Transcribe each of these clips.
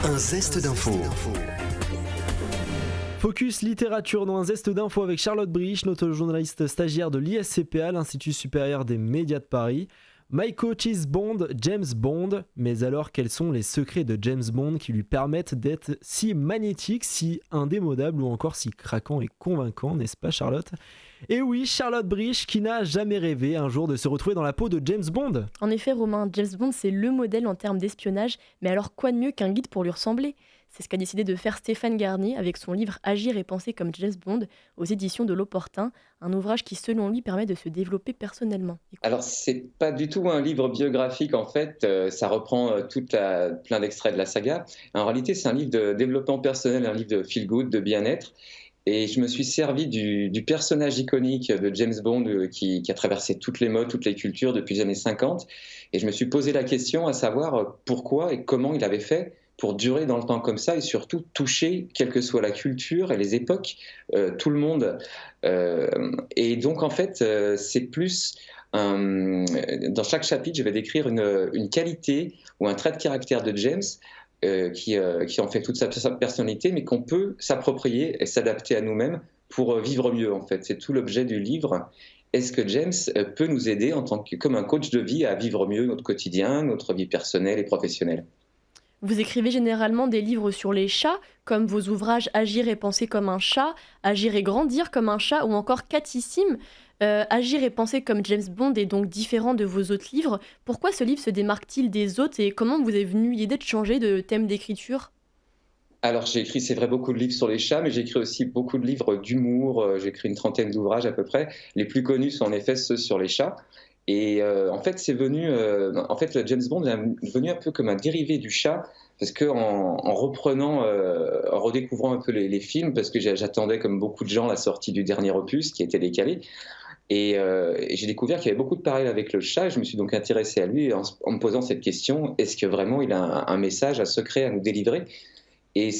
Un zeste d'info. Focus littérature dans un zeste d'info avec Charlotte Brich, notre journaliste stagiaire de l'ISCPA, l'Institut supérieur des médias de Paris. My coach is Bond, James Bond. Mais alors, quels sont les secrets de James Bond qui lui permettent d'être si magnétique, si indémodable ou encore si craquant et convaincant, n'est-ce pas Charlotte ? Et oui, Charlotte Brich qui n'a jamais rêvé un jour de se retrouver dans la peau de James Bond. En effet, Romain, James Bond, c'est le modèle en termes d'espionnage, mais alors quoi de mieux qu'un guide pour lui ressembler ? C'est ce qu'a décidé de faire Stéphane Garnier avec son livre Agir et penser comme James Bond aux éditions de L'Opportun, un ouvrage qui, selon lui, permet de se développer personnellement. Alors, c'est pas du tout un livre biographique, en fait. Ça reprend plein d'extraits de la saga. En réalité, c'est un livre de développement personnel, un livre de feel-good, de bien-être. Et je me suis servi du personnage iconique de James Bond qui a traversé toutes les modes, toutes les cultures depuis les années 50. Et je me suis posé la question à savoir pourquoi et comment il avait fait pour durer dans le temps comme ça et surtout toucher, quelle que soit la culture et les époques, tout le monde. Et donc, en fait, c'est plus... dans chaque chapitre, je vais décrire une qualité ou un trait de caractère de James qui en fait toute sa personnalité, mais qu'on peut s'approprier et s'adapter à nous-mêmes pour vivre mieux, en fait. C'est tout l'objet du livre. Est-ce que James peut nous aider comme un coach de vie à vivre mieux notre quotidien, notre vie personnelle et professionnelle ? Vous écrivez généralement des livres sur les chats, comme vos ouvrages Agir et penser comme un chat, Agir et grandir comme un chat, ou encore Catissime. Agir et penser comme James Bond est donc différent de vos autres livres. Pourquoi ce livre se démarque-t-il des autres et comment vous est venue l'idée de changer de thème d'écriture ? Alors j'ai écrit, c'est vrai, beaucoup de livres sur les chats, mais j'ai écrit aussi beaucoup de livres d'humour. J'ai écrit une trentaine d'ouvrages à peu près. Les plus connus sont en effet ceux sur les chats. Et en fait, c'est venu. En fait, le James Bond est venu un peu comme un dérivé du chat, parce que en redécouvrant un peu les films, parce que j'attendais comme beaucoup de gens la sortie du dernier opus qui était décalé. Et j'ai découvert qu'il y avait beaucoup de parallèles avec le chat. Et je me suis donc intéressé à lui en me posant cette question, est-ce que vraiment il a un message, un secret à nous délivrer ? Et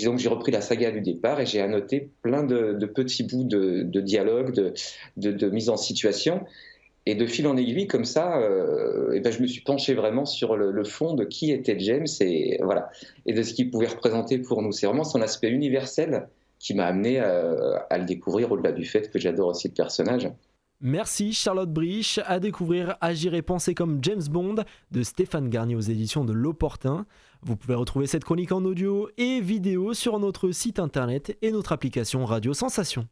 donc j'ai repris la saga du départ et j'ai annoté plein de petits bouts de dialogue, de mise en situation. Et de fil en aiguille, comme ça, je me suis penché vraiment sur le fond de qui était James et de ce qu'il pouvait représenter pour nous. C'est vraiment son aspect universel qui m'a amené à le découvrir, au-delà du fait que j'adore aussi le personnage. Merci Charlotte Brich, à découvrir Agir et penser comme James Bond de Stéphane Garnier aux éditions de L'Opportun. Vous pouvez retrouver cette chronique en audio et vidéo sur notre site internet et notre application Radio Sensation.